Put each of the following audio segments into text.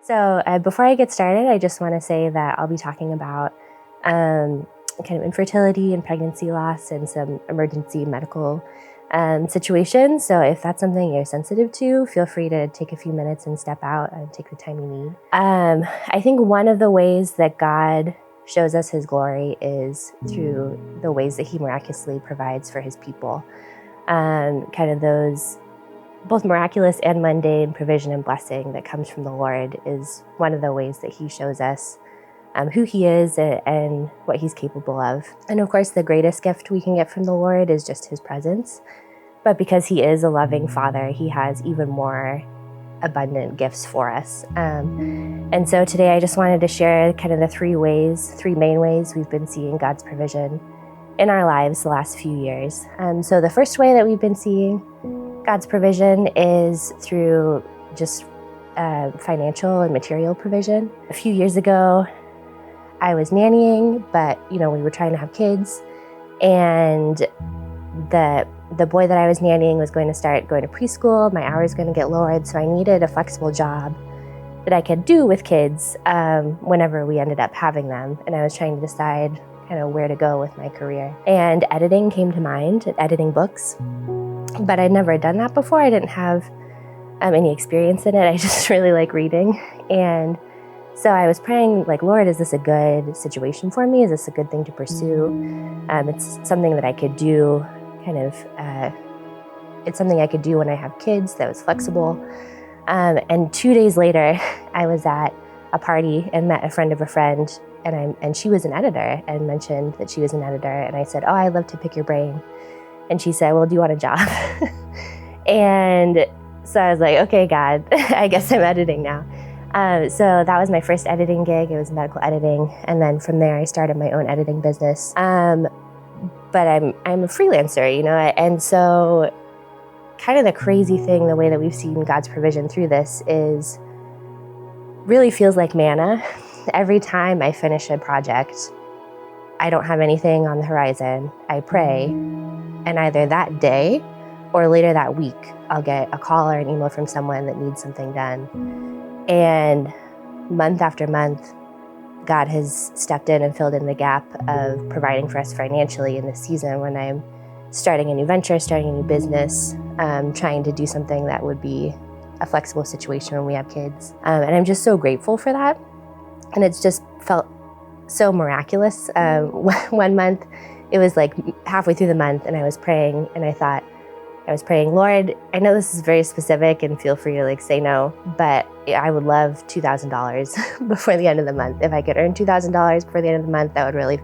So before I get started, I just want to say that I'll be talking about kind of infertility and pregnancy loss and some emergency medical situations. So if that's something you're sensitive to, feel free to take a few minutes and step out and take the time you need. I think one of the ways that God shows us his glory is through the ways that he miraculously provides for his people. Kind of those both miraculous and mundane provision and blessing that comes from the Lord is one of the ways that he shows us who he is and what he's capable of. And of course, the greatest gift we can get from the Lord is just his presence. But because he is a loving father, he has even more abundant gifts for us. And so today I just wanted to share kind of the three main ways we've been seeing God's provision in our lives the last few years. So the first way that we've been seeing God's provision is through just financial and material provision. A few years ago, I was nannying, but we were trying to have kids, and the boy that I was nannying was going to start going to preschool. My hours were going to get lowered, so I needed a flexible job that I could do with kids whenever we ended up having them. And I was trying to decide kind of where to go with my career. And editing came to mind, editing books. But I'd never done that before. I didn't have any experience in it. I just really like reading. And so I was praying, like, Lord, is this a good situation for me? Is this a good thing to pursue? It's something that I could do it's something I could do when I have kids that was flexible. And 2 days later, I was at a party and met a friend of a friend, and she was an editor and mentioned that she was an editor. And I said, I'd love to pick your brain. And she said, well, do you want a job? And so I was like, okay, God, I guess I'm editing now. So that was my first editing gig. It was medical editing. And then from there, I started my own editing business. But I'm a freelancer, and so kind of the crazy thing, the way that we've seen God's provision through this is really feels like manna. Every time I finish a project, I don't have anything on the horizon. I pray, and either that day or later that week, I'll get a call or an email from someone that needs something done. And month after month, God has stepped in and filled in the gap of providing for us financially in this season when I'm starting a new venture, starting a new business, trying to do something that would be a flexible situation when we have kids. And I'm just so grateful for that. And it's just felt so miraculous. One month, it was like halfway through the month, and I was praying, and I was praying, Lord, I know this is very specific, and feel free to say no, but I would love $2,000 before the end of the month. If I could earn $2,000 before the end of the month, that would really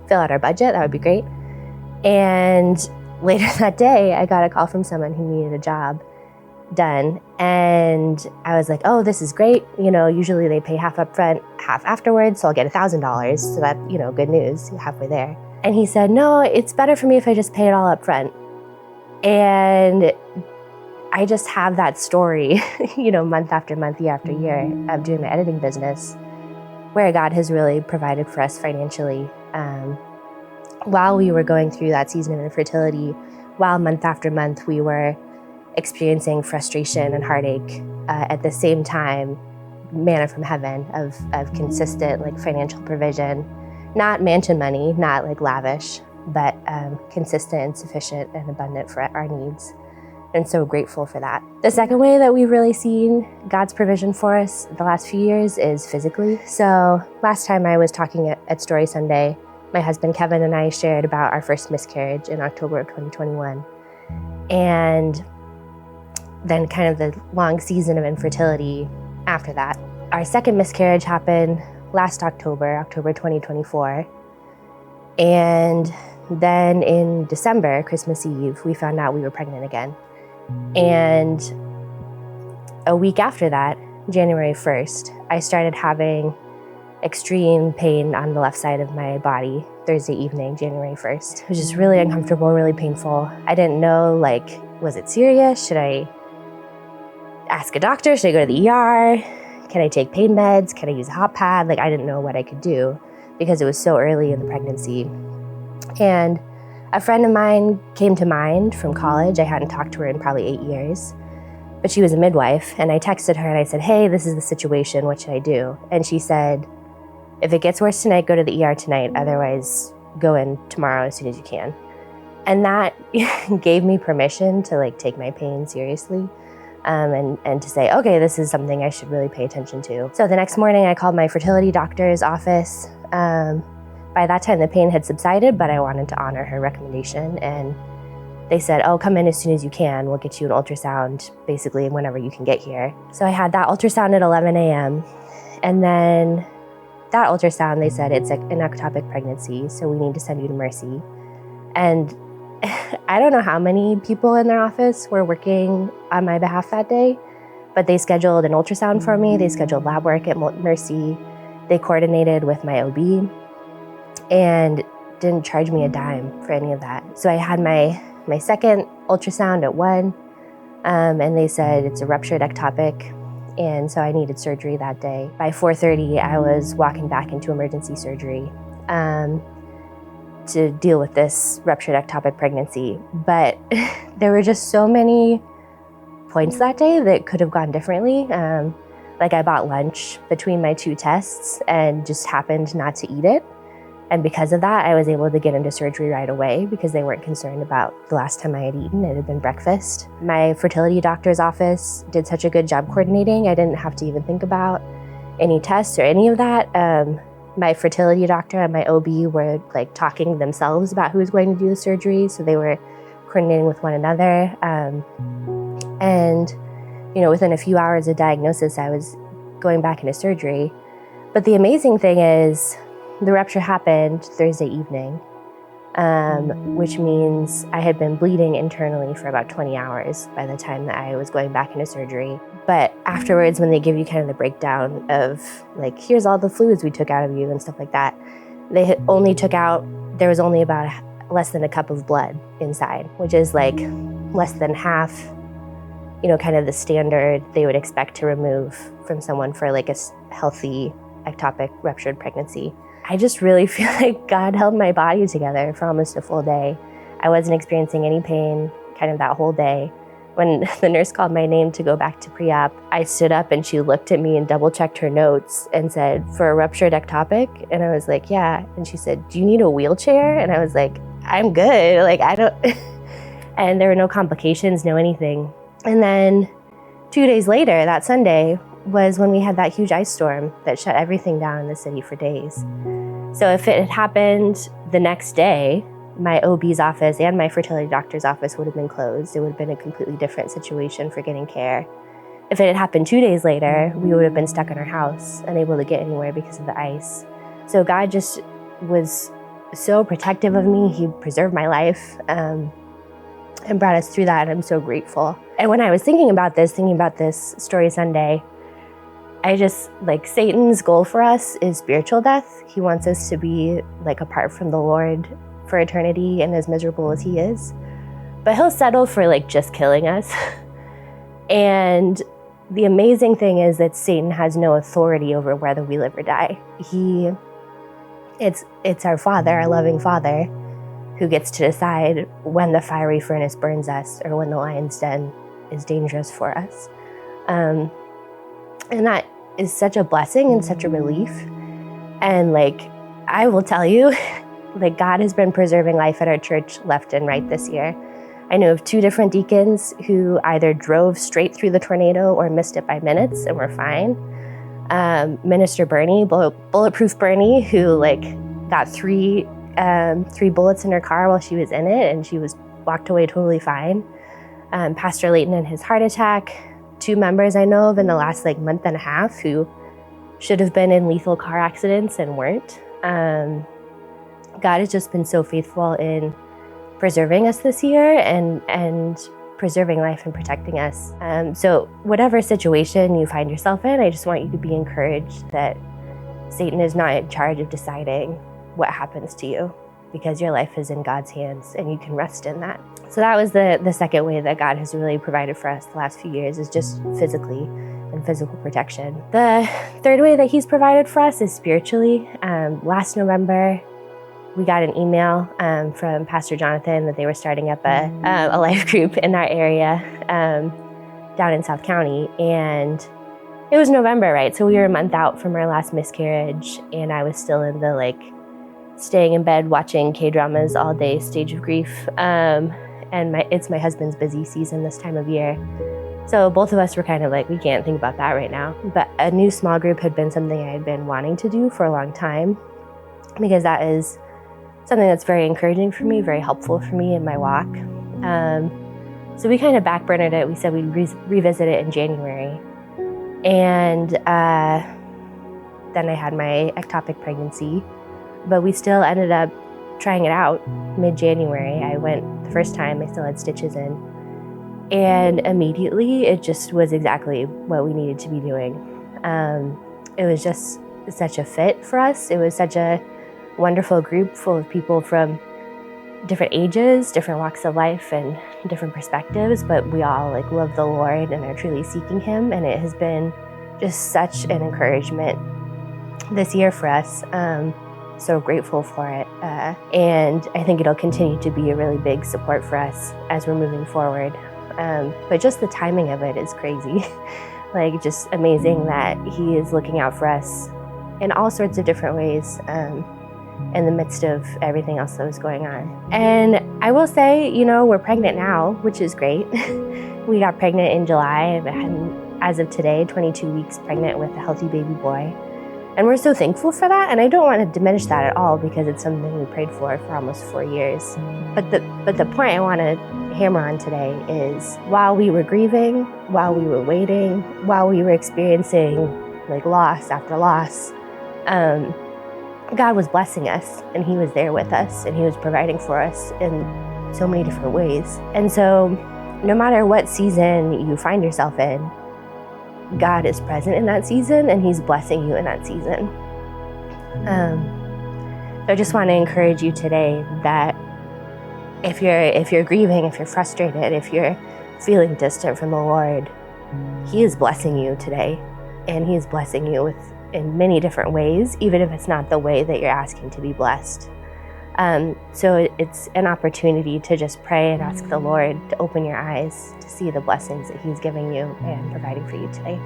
fill out our budget. That would be great. And later that day, I got a call from someone who needed a job done. And I was like, oh, this is great. Usually they pay half up front, half afterwards. So I'll get $1,000. So that, good news, halfway there. And he said, no, it's better for me if I just pay it all up front. And I just have that story, month after month, year after year of doing my editing business, where God has really provided for us financially. While we were going through that season of infertility, while month after month we were experiencing frustration and heartache, at the same time, manna from heaven of consistent financial provision, not mansion money, not lavish, but consistent and sufficient and abundant for our needs. And so grateful for that. The second way that we've really seen God's provision for us the last few years is physically. So last time I was talking at Story Sunday, my husband Kevin and I shared about our first miscarriage in October of 2021. And then kind of the long season of infertility after that. Our second miscarriage happened last October 2024. And then in December, Christmas Eve, we found out we were pregnant again. And a week after that, January 1st, I started having extreme pain on the left side of my body Thursday evening, January 1st. It was just really uncomfortable, really painful. I didn't know, was it serious? Should I ask a doctor? Should I go to the ER? Can I take pain meds? Can I use a hot pad? I didn't know what I could do because it was so early in the pregnancy. And a friend of mine came to mind from college. I hadn't talked to her in probably 8 years. but she was a midwife. And I texted her and I said, hey, this is the situation. What should I do? And she said, if it gets worse tonight, go to the ER tonight. Otherwise, go in tomorrow as soon as you can. And that gave me permission to like take my pain seriously. And to say, okay, this is something I should really pay attention to. So the next morning I called my fertility doctor's office. By that time the pain had subsided, but I wanted to honor her recommendation. And they said, oh, come in as soon as you can. We'll get you an ultrasound basically whenever you can get here. So I had that ultrasound at 11 a.m. And then that ultrasound, they said it's an ectopic pregnancy, so we need to send you to Mercy. And I don't know how many people in their office were working on my behalf that day, but they scheduled an ultrasound for me. They scheduled lab work at Mercy. They coordinated with my OB and didn't charge me a dime for any of that. So I had my second ultrasound at 1, and they said it's a ruptured ectopic, and so I needed surgery that day. By 4:30, I was walking back into emergency surgery to deal with this ruptured ectopic pregnancy. But there were just so many points that day that could have gone differently. Like I bought lunch between my 2 tests and just happened not to eat it. And because of that, I was able to get into surgery right away because they weren't concerned about the last time I had eaten. It had been breakfast. My fertility doctor's office did such a good job coordinating. I didn't have to even think about any tests or any of that. My fertility doctor and my OB were like talking themselves about who was going to do the surgery. So they were coordinating with one another. And, you know, within a few hours of diagnosis, I was going back into surgery. But the amazing thing is the rupture happened Thursday evening, which means I had been bleeding internally for about 20 hours by the time that I was going back into surgery. But afterwards, when they give you kind of the breakdown of like, here's all the fluids we took out of you and stuff like that, they only took out, there was only about less than a cup of blood inside, which is like less than half, you know, kind of the standard they would expect to remove from someone for like a healthy ectopic ruptured pregnancy. I just really feel like God held my body together for almost a full day. I wasn't experiencing any pain kind of that whole day. When the nurse called my name to go back to pre-op, I stood up and she looked at me and double checked her notes and said, for a ruptured ectopic? And I was like, yeah. And she said, do you need a wheelchair? And I was like, I'm good. Like, I don't, and there were no complications, no anything. And then 2 days later, that Sunday, was when we had that huge ice storm that shut everything down in the city for days. So if it had happened the next day, my OB's office and my fertility doctor's office would have been closed. It would have been a completely different situation for getting care. If it had happened 2 days later, we would have been stuck in our house, unable to get anywhere because of the ice. So God just was so protective of me. He preserved my life and brought us through that, and I'm so grateful. And when I was thinking about this Story Sunday, I just, like, Satan's goal for us is spiritual death. He wants us to be, like, apart from the Lord for eternity and as miserable as he is. But he'll settle for, like, just killing us. And the amazing thing is that Satan has no authority over whether we live or die. It's our Father, our loving Father, who gets to decide when the fiery furnace burns us or when the lion's den is dangerous for us. And that is such a blessing and such a relief. And like, I will tell you, like, God has been preserving life at our church left and right this year. I know of 2 different deacons who either drove straight through the tornado or missed it by minutes and were fine. Minister Bernie, Bulletproof Bernie, who like got 3 bullets in her car while she was in it, and she walked away totally fine. Pastor Layton and his heart attack. 2 members I know of in the last like month and a half who should have been in lethal car accidents and weren't. God has just been so faithful in preserving us this year and preserving life and protecting us. So whatever situation you find yourself in, I just want you to be encouraged that Satan is not in charge of deciding what happens to you, because your life is in God's hands and you can rest in that. So that was the second way that God has really provided for us the last few years, is just physically and physical protection. The third way that he's provided for us is spiritually. Last November, we got an email from Pastor Jonathan that they were starting up a life group in our area. down in South County, and it was November, right? So we were a month out from our last miscarriage, and I was still in the staying in bed watching K-dramas all day stage of grief. And it's my husband's busy season this time of year. So both of us were kind of like, we can't think about that right now. But a new small group had been something I had been wanting to do for a long time, because that is something that's very encouraging for me, very helpful for me in my walk. So we kind of backburnered it. We said we'd revisit it in January. And then I had my ectopic pregnancy, but we still ended up trying it out mid-January. I went the first time, I still had stitches in. And immediately it just was exactly what we needed to be doing. It was just such a fit for us. It was such a wonderful group full of people from different ages, different walks of life, and different perspectives, but we all love the Lord and are truly seeking Him. And it has been just such an encouragement this year for us. So grateful for it. And I think it'll continue to be a really big support for us as we're moving forward. But just the timing of it is crazy. Just amazing that He is looking out for us in all sorts of different ways in the midst of everything else that was going on. And I will say, we're pregnant now, which is great. We got pregnant in July. I'm, as of today, 22 weeks pregnant with a healthy baby boy. And we're so thankful for that. And I don't want to diminish that at all, because it's something we prayed for almost 4 years. But the point I want to hammer on today is, while we were grieving, while we were waiting, while we were experiencing loss after loss, God was blessing us, and He was there with us, and He was providing for us in so many different ways. And so no matter what season you find yourself in, God is present in that season, and He's blessing you in that season. So I just want to encourage you today that if you're grieving, if you're frustrated, if you're feeling distant from the Lord, He is blessing you today, and He is blessing you in many different ways, even if it's not the way that you're asking to be blessed. So it's an opportunity to just pray and ask the Lord to open your eyes to see the blessings that He's giving you and providing for you today.